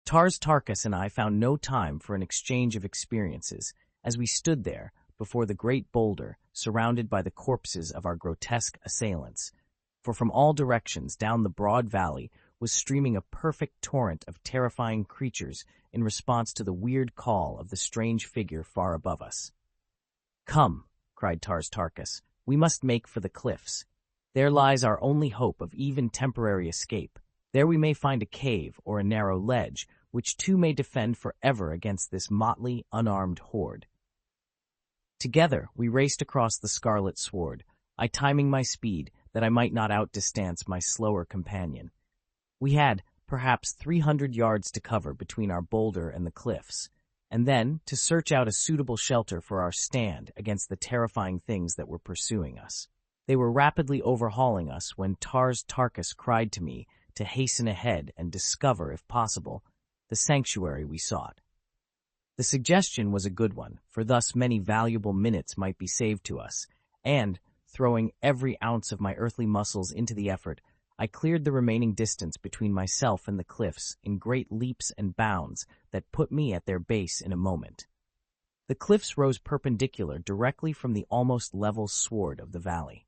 Tars Tarkas and I found no time for an exchange of experiences as we stood there before the great boulder, surrounded by the corpses of our grotesque assailants. For from all directions down the broad valley was streaming a perfect torrent of terrifying creatures in response to the weird call of the strange figure far above us. "Come," cried Tars Tarkas, "we must make for the cliffs. There lies our only hope of even temporary escape. There we may find a cave or a narrow ledge, which too may defend forever against this motley, unarmed horde." Together we raced across the scarlet sward, I timing my speed that I might not outdistance my slower companion. We had perhaps 300 yards to cover between our boulder and the cliffs, and then to search out a suitable shelter for our stand against the terrifying things that were pursuing us. They were rapidly overhauling us when Tars Tarkas cried to me to hasten ahead and discover, if possible, the sanctuary we sought. The suggestion was a good one, for thus many valuable minutes might be saved to us, and, throwing every ounce of my earthly muscles into the effort, I cleared the remaining distance between myself and the cliffs in great leaps and bounds that put me at their base in a moment. The cliffs rose perpendicular directly from the almost level sward of the valley.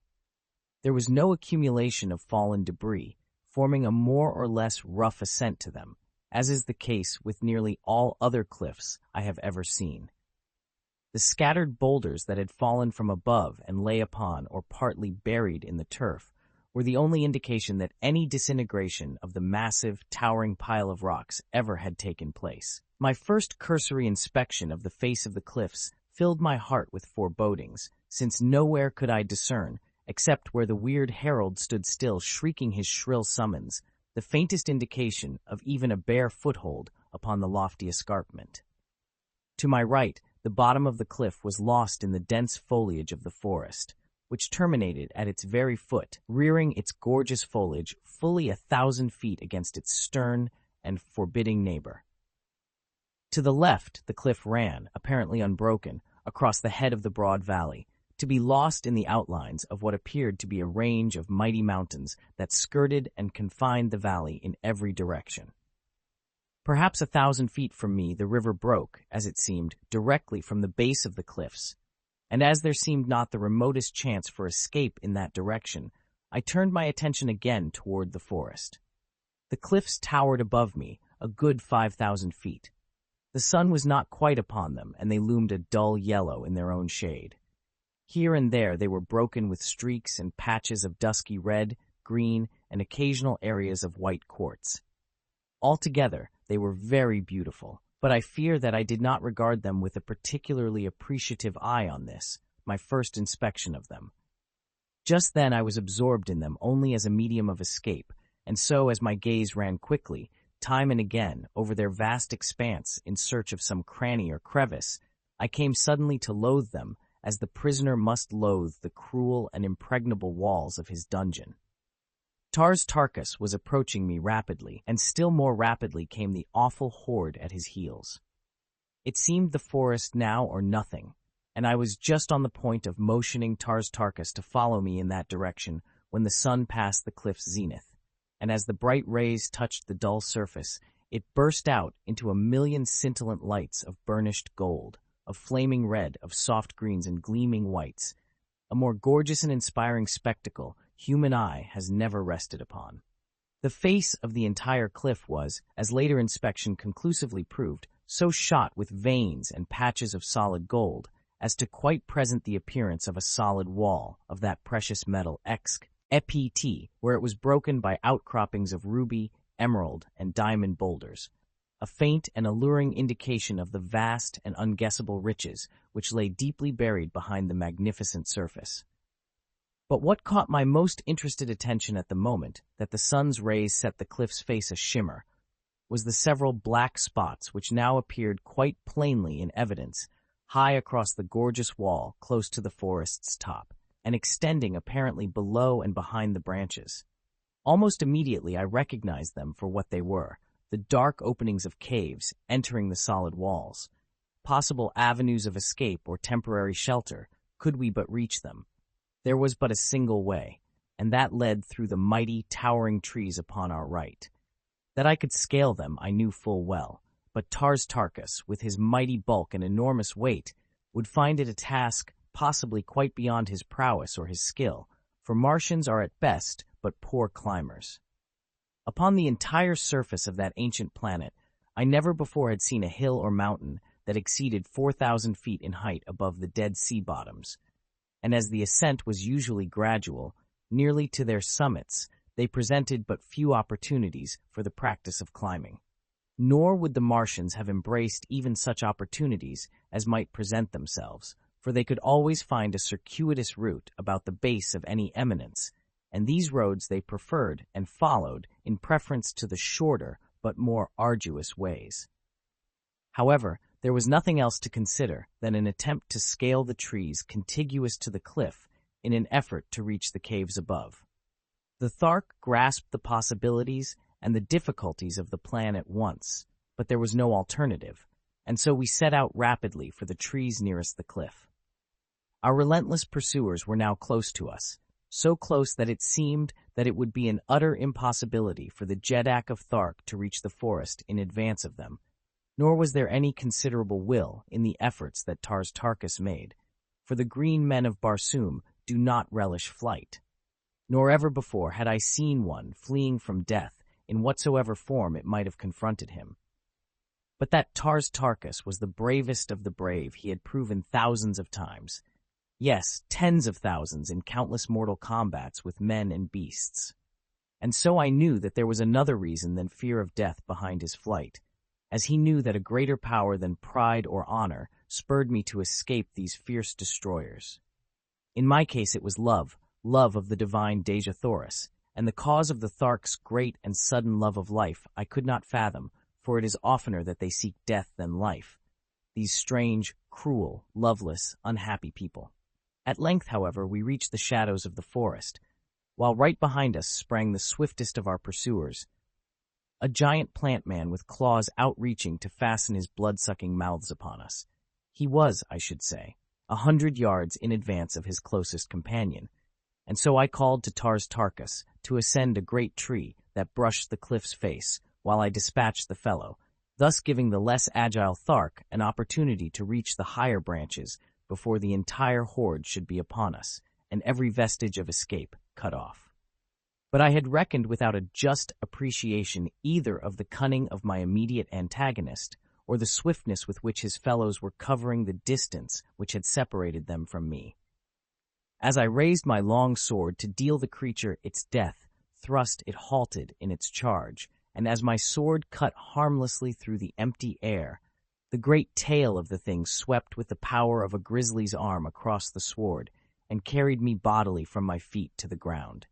There was no accumulation of fallen debris, forming a more or less rough ascent to them, as is the case with nearly all other cliffs I have ever seen. The scattered boulders that had fallen from above and lay upon or partly buried in the turf were the only indication that any disintegration of the massive, towering pile of rocks ever had taken place. My first cursory inspection of the face of the cliffs filled my heart with forebodings, since nowhere could I discern, except where the weird herald stood still shrieking his shrill summons, the faintest indication of even a bare foothold upon the lofty escarpment. To my right, the bottom of the cliff was lost in the dense foliage of the forest, which terminated at its very foot, rearing its gorgeous foliage fully 1,000 feet against its stern and forbidding neighbor. To the left, the cliff ran, apparently unbroken, across the head of the broad valley, to be lost in the outlines of what appeared to be a range of mighty mountains that skirted and confined the valley in every direction. Perhaps 1,000 feet from me the river broke, as it seemed, directly from the base of the cliffs, and as there seemed not the remotest chance for escape in that direction, I turned my attention again toward the forest. The cliffs towered above me, a good 5,000 feet. The sun was not quite upon them, and they loomed a dull yellow in their own shade. Here and there they were broken with streaks and patches of dusky red, green, and occasional areas of white quartz. Altogether, they were very beautiful, but I fear that I did not regard them with a particularly appreciative eye on this, my first inspection of them. Just then I was absorbed in them only as a medium of escape, and so as my gaze ran quickly, time and again, over their vast expanse in search of some cranny or crevice, I came suddenly to loathe them as the prisoner must loathe the cruel and impregnable walls of his dungeon. Tars Tarkas was approaching me rapidly, and still more rapidly came the awful horde at his heels. It seemed the forest now or nothing, and I was just on the point of motioning Tars Tarkas to follow me in that direction when the sun passed the cliff's zenith, and as the bright rays touched the dull surface, it burst out into a million scintillant lights of burnished gold, of flaming red, of soft greens and gleaming whites, a more gorgeous and inspiring spectacle human eye has never rested upon. The face of the entire cliff was, as later inspection conclusively proved, so shot with veins and patches of solid gold as to quite present the appearance of a solid wall of that precious metal EPT, where it was broken by outcroppings of ruby, emerald, and diamond boulders, a faint and alluring indication of the vast and unguessable riches which lay deeply buried behind the magnificent surface. But what caught my most interested attention at the moment that the sun's rays set the cliff's face a shimmer was the several black spots which now appeared quite plainly in evidence high across the gorgeous wall close to the forest's top, and extending apparently below and behind the branches. Almost immediately I recognized them for what they were, the dark openings of caves entering the solid walls, possible avenues of escape or temporary shelter, could we but reach them. There was but a single way, and that led through the mighty, towering trees upon our right. That I could scale them I knew full well, but Tars Tarkas, with his mighty bulk and enormous weight, would find it a task possibly quite beyond his prowess or his skill, for Martians are at best but poor climbers. Upon the entire surface of that ancient planet, I never before had seen a hill or mountain that exceeded 4,000 feet in height above the dead sea bottoms, and as the ascent was usually gradual, nearly to their summits, they presented but few opportunities for the practice of climbing. Nor would the Martians have embraced even such opportunities as might present themselves, for they could always find a circuitous route about the base of any eminence, and these roads they preferred and followed in preference to the shorter but more arduous ways. However, there was nothing else to consider than an attempt to scale the trees contiguous to the cliff in an effort to reach the caves above. The Thark grasped the possibilities and the difficulties of the plan at once, but there was no alternative, and so we set out rapidly for the trees nearest the cliff. Our relentless pursuers were now close to us, so close that it seemed that it would be an utter impossibility for the Jeddak of Thark to reach the forest in advance of them, nor was there any considerable will in the efforts that Tars Tarkas made, for the green men of Barsoom do not relish flight. Nor ever before had I seen one fleeing from death in whatsoever form it might have confronted him. But that Tars Tarkas was the bravest of the brave he had proven thousands of times. Yes, tens of thousands in countless mortal combats with men and beasts. And so I knew that there was another reason than fear of death behind his flight, as he knew that a greater power than pride or honor spurred me to escape these fierce destroyers. In my case it was love of the divine Dejah Thoris, and the cause of the Thark's great and sudden love of life I could not fathom, for it is oftener that they seek death than life, these strange, cruel, loveless, unhappy people. At length, however, we reached the shadows of the forest, while right behind us sprang the swiftest of our pursuers, a giant plant man with claws outreaching to fasten his blood-sucking mouths upon us. He was, I should say, 100 yards in advance of his closest companion, and so I called to Tars Tarkas to ascend a great tree that brushed the cliff's face while I dispatched the fellow, thus giving the less agile Thark an opportunity to reach the higher branches before the entire horde should be upon us, and every vestige of escape cut off. But I had reckoned without a just appreciation either of the cunning of my immediate antagonist or the swiftness with which his fellows were covering the distance which had separated them from me. As I raised my long sword to deal the creature its death thrust, it halted in its charge, and as my sword cut harmlessly through the empty air, the great tail of the thing swept with the power of a grizzly's arm across the sward and carried me bodily from my feet to the ground.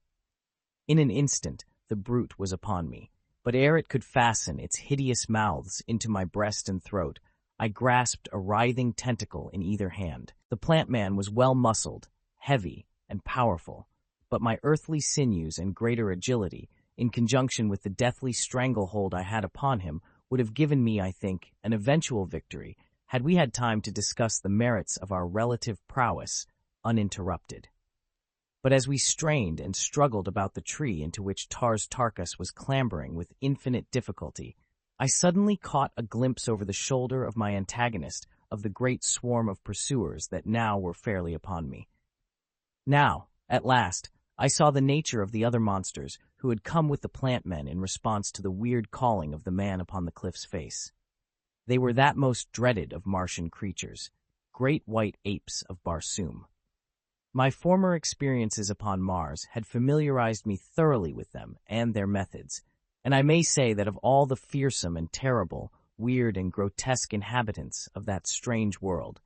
In an instant, the brute was upon me, but ere it could fasten its hideous mouths into my breast and throat, I grasped a writhing tentacle in either hand. The plant man was well-muscled, heavy, and powerful, but my earthly sinews and greater agility, in conjunction with the deathly stranglehold I had upon him, would have given me, I think, an eventual victory, had we had time to discuss the merits of our relative prowess uninterrupted. But as we strained and struggled about the tree into which Tars Tarkas was clambering with infinite difficulty, I suddenly caught a glimpse over the shoulder of my antagonist of the great swarm of pursuers that now were fairly upon me. Now, at last, I saw the nature of the other monsters who had come with the plant men in response to the weird calling of the man upon the cliff's face. They were that most dreaded of Martian creatures, great white apes of Barsoom. My former experiences upon Mars had familiarized me thoroughly with them and their methods, and I may say that of all the fearsome and terrible, weird and grotesque inhabitants of that strange world,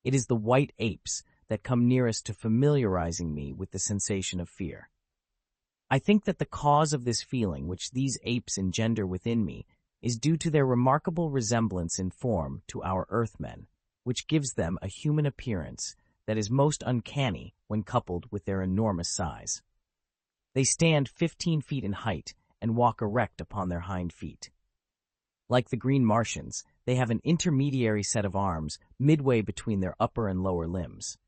it is the white apes that come nearest to familiarizing me with the sensation of fear. I think that the cause of this feeling which these apes engender within me is due to their remarkable resemblance in form to our Earthmen, which gives them a human appearance that is most uncanny when coupled with their enormous size. They stand 15 feet in height and walk erect upon their hind feet. Like the green Martians, they have an intermediary set of arms midway between their upper and lower limbs.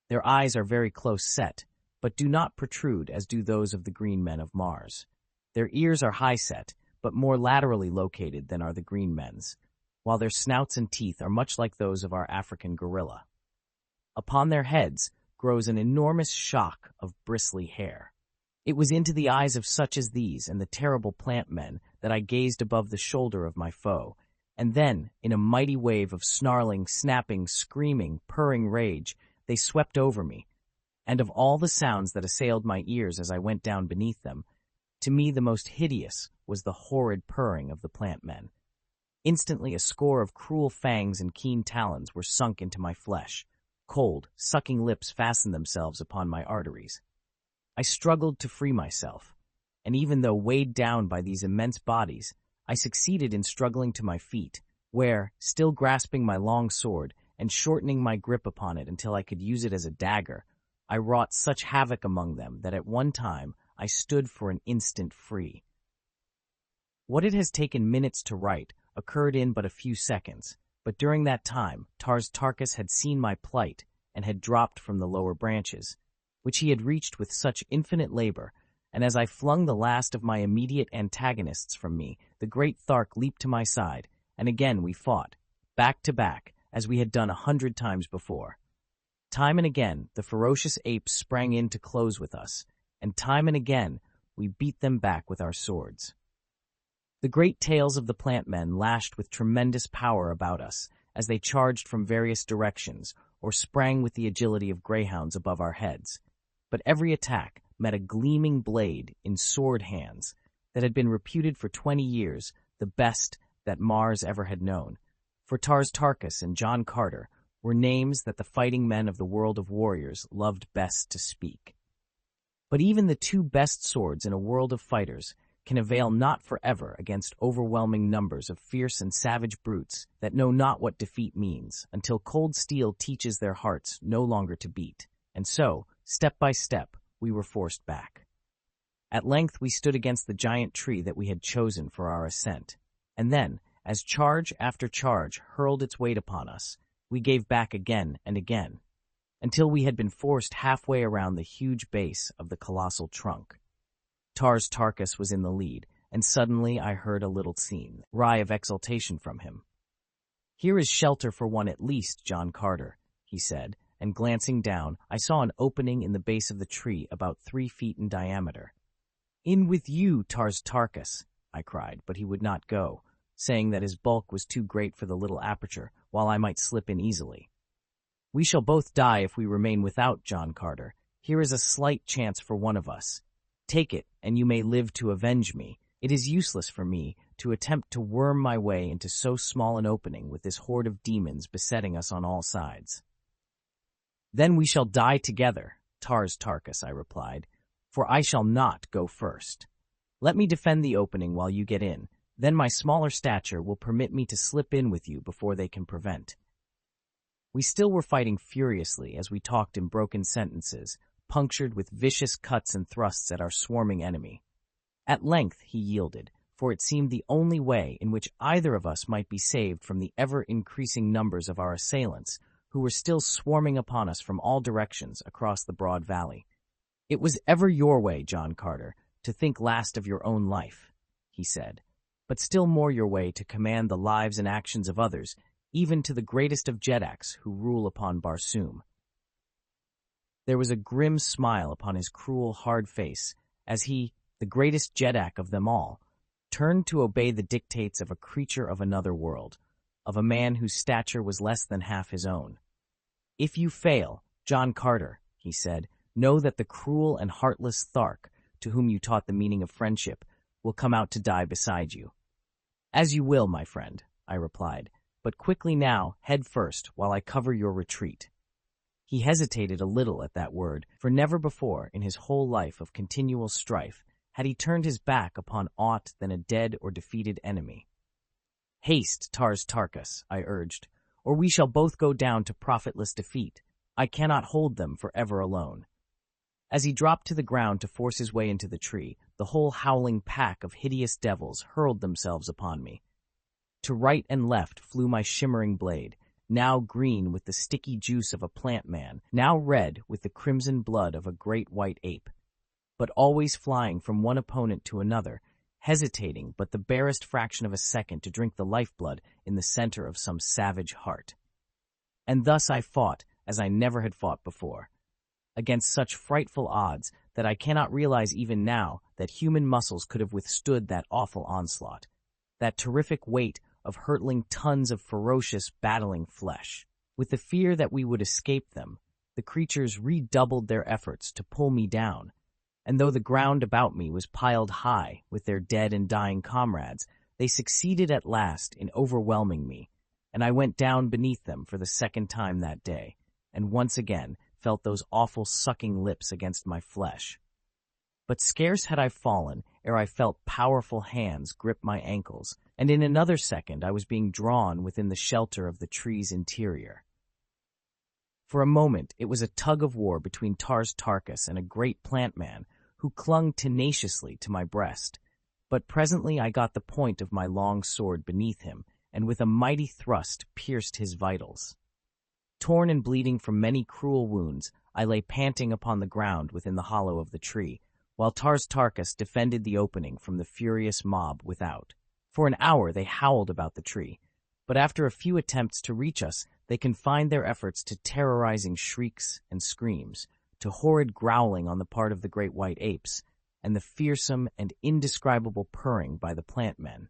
Their eyes are very close set, but do not protrude as do those of the green men of Mars. Their ears are high set, but more laterally located than are the green men's, while their snouts and teeth are much like those of our African gorilla. Upon their heads grows an enormous shock of bristly hair. It was into the eyes of such as these and the terrible plant men that I gazed above the shoulder of my foe, and then, in a mighty wave of snarling, snapping, screaming, purring rage, they swept over me, and of all the sounds that assailed my ears as I went down beneath them, to me the most hideous was the horrid purring of the plant men. Instantly a score of cruel fangs and keen talons were sunk into my flesh. Cold, sucking lips fastened themselves upon my arteries. I struggled to free myself, and even though weighed down by these immense bodies, I succeeded in struggling to my feet, where, still grasping my long sword and shortening my grip upon it until I could use it as a dagger, I wrought such havoc among them that at one time I stood for an instant free. What it has taken minutes to write occurred in but a few seconds, but during that time Tars Tarkas had seen my plight and had dropped from the lower branches, which he had reached with such infinite labor, and as I flung the last of my immediate antagonists from me, the great Thark leaped to my side, and again we fought, back to back, as we had done 100 times before. Time and again the ferocious apes sprang in to close with us, and time and again we beat them back with our swords. The great tails of the plant men lashed with tremendous power about us as they charged from various directions or sprang with the agility of greyhounds above our heads. But every attack met a gleaming blade in sword hands that had been reputed for 20 years the best that Mars ever had known. For Tars Tarkas and John Carter were names that the fighting men of the world of warriors loved best to speak. But even the two best swords in a world of fighters can avail not forever against overwhelming numbers of fierce and savage brutes that know not what defeat means, until cold steel teaches their hearts no longer to beat. And so, step by step, we were forced back. At length we stood against the giant tree that we had chosen for our ascent, and then, as charge after charge hurled its weight upon us, we gave back again and again, until we had been forced halfway around the huge base of the colossal trunk. Tars Tarkas was in the lead, and suddenly I heard a little cry of exultation from him. "Here is shelter for one at least, John Carter," he said, and glancing down, I saw an opening in the base of the tree about 3 feet in diameter. "In with you, Tars Tarkas," I cried, but he would not go, saying that his bulk was too great for the little aperture, while I might slip in easily. "We shall both die if we remain without, John Carter. Here is a slight chance for one of us. Take it, and you may live to avenge me. It is useless for me to attempt to worm my way into so small an opening with this horde of demons besetting us on all sides." "Then we shall die together, Tars Tarkas," I replied, "for I shall not go first. Let me defend the opening while you get in, then my smaller stature will permit me to slip in with you before they can prevent." We still were fighting furiously as we talked in broken sentences, punctured with vicious cuts and thrusts at our swarming enemy. At length he yielded, for it seemed the only way in which either of us might be saved from the ever-increasing numbers of our assailants, who were still swarming upon us from all directions across the broad valley. "It was ever your way, John Carter, to think last of your own life," he said, "but still more your way to command the lives and actions of others, even to the greatest of Jedaks who rule upon Barsoom." There was a grim smile upon his cruel, hard face as he, the greatest Jednak of them all, turned to obey the dictates of a creature of another world, of a man whose stature was less than half his own. "If you fail, John Carter," he said, "know that the cruel and heartless Thark, to whom you taught the meaning of friendship, will come out to die beside you." "As you will, my friend," I replied, "but quickly now, head first, while I cover your retreat." He hesitated a little at that word, for never before, in his whole life of continual strife, had he turned his back upon aught than a dead or defeated enemy. "Haste, Tars Tarkas," I urged, "or we shall both go down to profitless defeat. I cannot hold them forever alone." As he dropped to the ground to force his way into the tree, the whole howling pack of hideous devils hurled themselves upon me. To right and left flew my shimmering blade, now green with the sticky juice of a plant man, now red with the crimson blood of a great white ape. But always flying from one opponent to another, hesitating but the barest fraction of a second to drink the lifeblood in the center of some savage heart. And thus I fought as I never had fought before, against such frightful odds that I cannot realize even now that human muscles could have withstood that awful onslaught, that terrific weight of hurtling tons of ferocious, battling flesh. With the fear that we would escape them, the creatures redoubled their efforts to pull me down, and though the ground about me was piled high with their dead and dying comrades, they succeeded at last in overwhelming me, and I went down beneath them for the second time that day, and once again felt those awful sucking lips against my flesh. But scarce had I fallen ere I felt powerful hands grip my ankles, and in another second I was being drawn within the shelter of the tree's interior. For a moment it was a tug-of-war between Tars Tarkas and a great plant man who clung tenaciously to my breast, but presently I got the point of my long sword beneath him, and with a mighty thrust pierced his vitals. Torn and bleeding from many cruel wounds, I lay panting upon the ground within the hollow of the tree, while Tars Tarkas defended the opening from the furious mob without. For an hour they howled about the tree, but after a few attempts to reach us, they confined their efforts to terrorizing shrieks and screams, to horrid growling on the part of the great white apes, and the fearsome and indescribable purring by the plant men.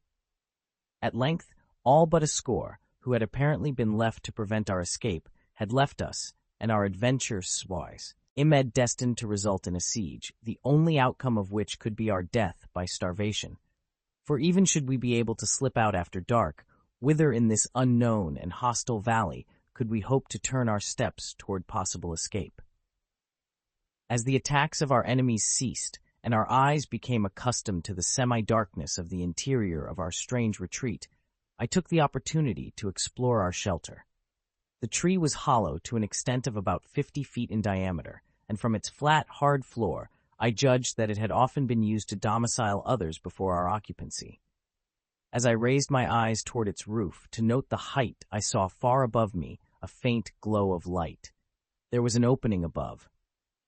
At length, all but a score, who had apparently been left to prevent our escape, had left us, and our adventure was destined to result in a siege, the only outcome of which could be our death by starvation. For even should we be able to slip out after dark, whither in this unknown and hostile valley could we hope to turn our steps toward possible escape? As the attacks of our enemies ceased, and our eyes became accustomed to the semi-darkness of the interior of our strange retreat, I took the opportunity to explore our shelter. The tree was hollow to an extent of about 50 feet in diameter, and from its flat, hard floor, I judged that it had often been used to domicile others before our occupancy. As I raised my eyes toward its roof to note the height, I saw far above me a faint glow of light. There was an opening above.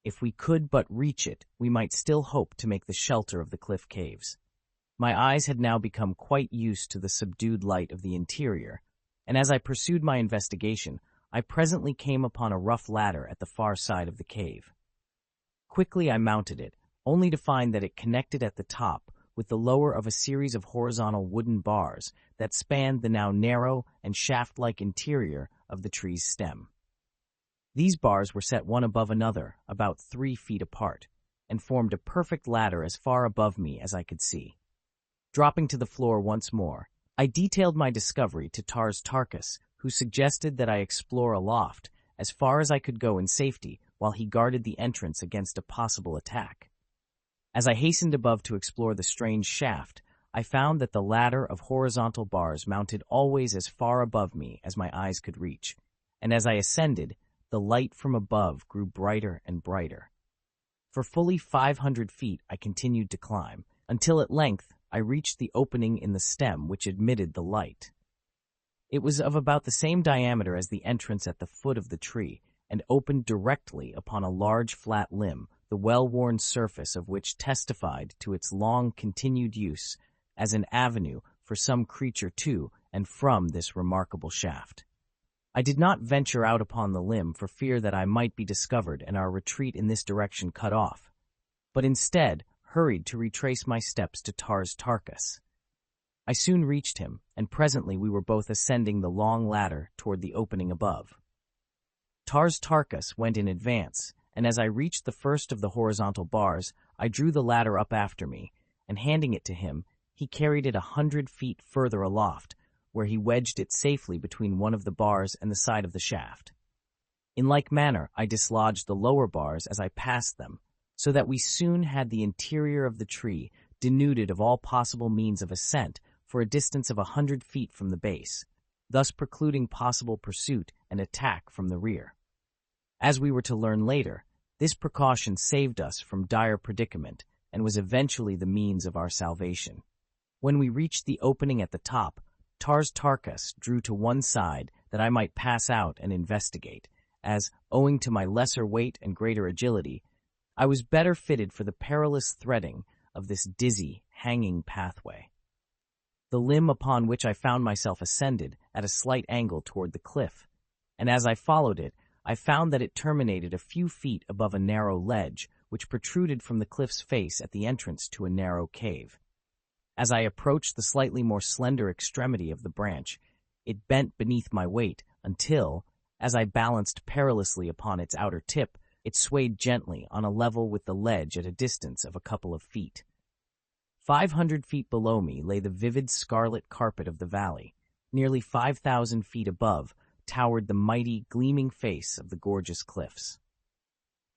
If we could but reach it, we might still hope to make the shelter of the cliff caves. My eyes had now become quite used to the subdued light of the interior, and as I pursued my investigation, I presently came upon a rough ladder at the far side of the cave. Quickly I mounted it, only to find that it connected at the top with the lower of a series of horizontal wooden bars that spanned the now narrow and shaft-like interior of the tree's stem. These bars were set one above another, about 3 feet apart, and formed a perfect ladder as far above me as I could see. Dropping to the floor once more, I detailed my discovery to Tars Tarkas, who suggested that I explore aloft as far as I could go in safety while he guarded the entrance against a possible attack. As I hastened above to explore the strange shaft, I found that the ladder of horizontal bars mounted always as far above me as my eyes could reach, and as I ascended, the light from above grew brighter and brighter. For fully 500 feet I continued to climb, until at length I reached the opening in the stem which admitted the light. It was of about the same diameter as the entrance at the foot of the tree, and opened directly upon a large flat limb, the well-worn surface of which testified to its long continued use as an avenue for some creature to and from this remarkable shaft. I did not venture out upon the limb for fear that I might be discovered and our retreat in this direction cut off, but instead hurried to retrace my steps to Tars Tarkas. I soon reached him, and presently we were both ascending the long ladder toward the opening above. Tars Tarkas went in advance, and as I reached the first of the horizontal bars, I drew the ladder up after me, and handing it to him, he carried it 100 feet further aloft, where he wedged it safely between one of the bars and the side of the shaft. In like manner, I dislodged the lower bars as I passed them, so that we soon had the interior of the tree denuded of all possible means of ascent for a distance of 100 feet from the base, thus precluding possible pursuit and attack from the rear. As we were to learn later, this precaution saved us from dire predicament and was eventually the means of our salvation. When we reached the opening at the top, Tars Tarkas drew to one side that I might pass out and investigate, as, owing to my lesser weight and greater agility, I was better fitted for the perilous threading of this dizzy, hanging pathway. The limb upon which I found myself ascended at a slight angle toward the cliff, and as I followed it, I found that it terminated a few feet above a narrow ledge which protruded from the cliff's face at the entrance to a narrow cave. As I approached the slightly more slender extremity of the branch, it bent beneath my weight until, as I balanced perilously upon its outer tip, it swayed gently on a level with the ledge at a distance of a couple of feet. 500 feet below me lay the vivid scarlet carpet of the valley. Nearly 5,000 feet above towered the mighty, gleaming face of the gorgeous cliffs.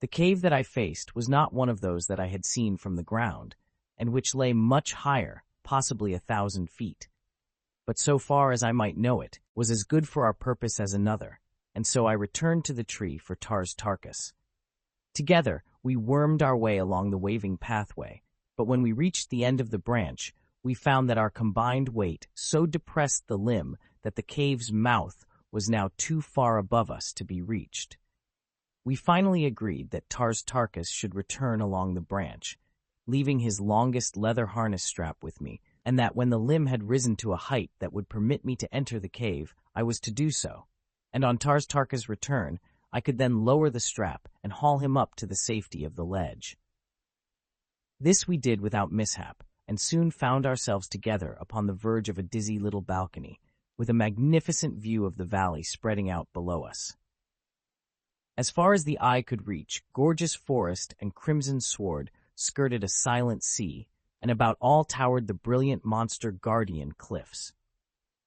The cave that I faced was not one of those that I had seen from the ground, and which lay much higher, possibly 1,000 feet. But so far as I might know it, was as good for our purpose as another, and so I returned to the tree for Tars Tarkas. Together, we wormed our way along the waving pathway, but when we reached the end of the branch, we found that our combined weight so depressed the limb that the cave's mouth was now too far above us to be reached. We finally agreed that Tars Tarkas should return along the branch, leaving his longest leather harness strap with me, and that when the limb had risen to a height that would permit me to enter the cave, I was to do so, and on Tars Tarkas' return, I could then lower the strap and haul him up to the safety of the ledge. This we did without mishap, and soon found ourselves together upon the verge of a dizzy little balcony, with a magnificent view of the valley spreading out below us. As far as the eye could reach, gorgeous forest and crimson sward skirted a silent sea, and about all towered the brilliant monster guardian cliffs.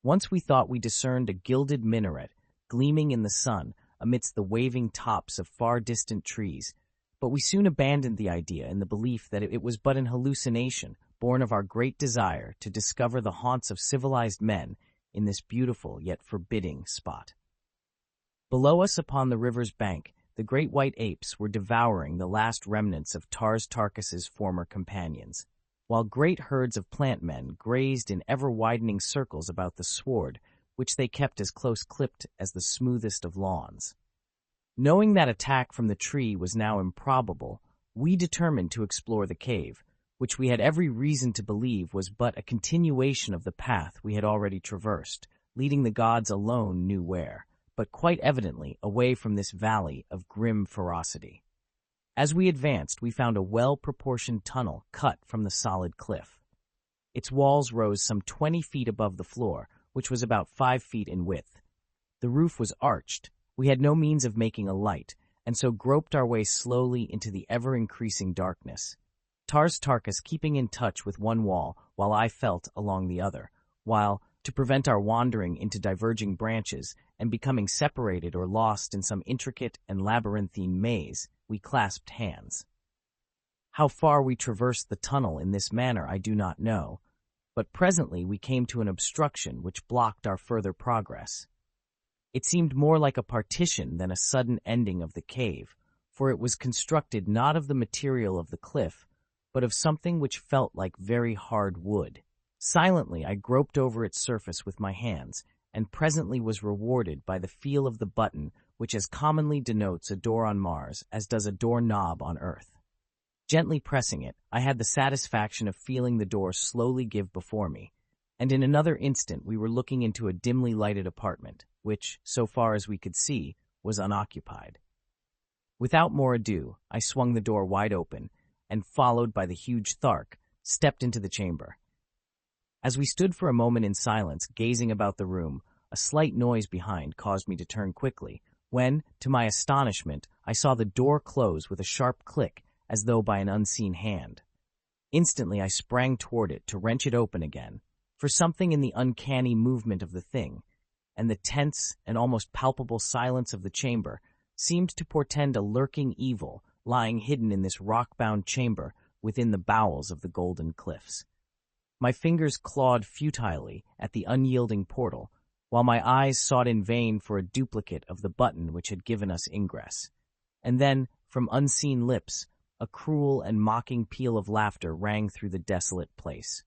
Once we thought we discerned a gilded minaret gleaming in the sun amidst the waving tops of far-distant trees, but we soon abandoned the idea in the belief that it was but an hallucination born of our great desire to discover the haunts of civilized men in this beautiful yet forbidding spot. Below us upon the river's bank, the great white apes were devouring the last remnants of Tars Tarkas' former companions, while great herds of plant men grazed in ever-widening circles about the sward, which they kept as close-clipped as the smoothest of lawns. Knowing that attack from the tree was now improbable, we determined to explore the cave, which we had every reason to believe was but a continuation of the path we had already traversed, leading the gods alone knew where, but quite evidently away from this valley of grim ferocity. As we advanced, we found a well-proportioned tunnel cut from the solid cliff. Its walls rose some 20 feet above the floor, which was about 5 feet in width. The roof was arched. We had no means of making a light, and so groped our way slowly into the ever-increasing darkness. Tars Tarkas keeping in touch with one wall while I felt along the other, while, to prevent our wandering into diverging branches and becoming separated or lost in some intricate and labyrinthine maze, we clasped hands. How far we traversed the tunnel in this manner I do not know, but presently we came to an obstruction which blocked our further progress. It seemed more like a partition than a sudden ending of the cave, for it was constructed not of the material of the cliff, but of something which felt like very hard wood. Silently I groped over its surface with my hands, and presently was rewarded by the feel of the button which as commonly denotes a door on Mars as does a door-knob on Earth. Gently pressing it, I had the satisfaction of feeling the door slowly give before me, and in another instant we were looking into a dimly lighted apartment, which, so far as we could see, was unoccupied. Without more ado, I swung the door wide open, and followed by the huge Thark, stepped into the chamber. As we stood for a moment in silence, gazing about the room, a slight noise behind caused me to turn quickly, when, to my astonishment, I saw the door close with a sharp click, as though by an unseen hand. Instantly I sprang toward it to wrench it open again, for something in the uncanny movement of the thing, and the tense and almost palpable silence of the chamber, seemed to portend a lurking evil lying hidden in this rock-bound chamber within the bowels of the golden cliffs. My fingers clawed futilely at the unyielding portal, while my eyes sought in vain for a duplicate of the button which had given us ingress. And then, from unseen lips, a cruel and mocking peal of laughter rang through the desolate place.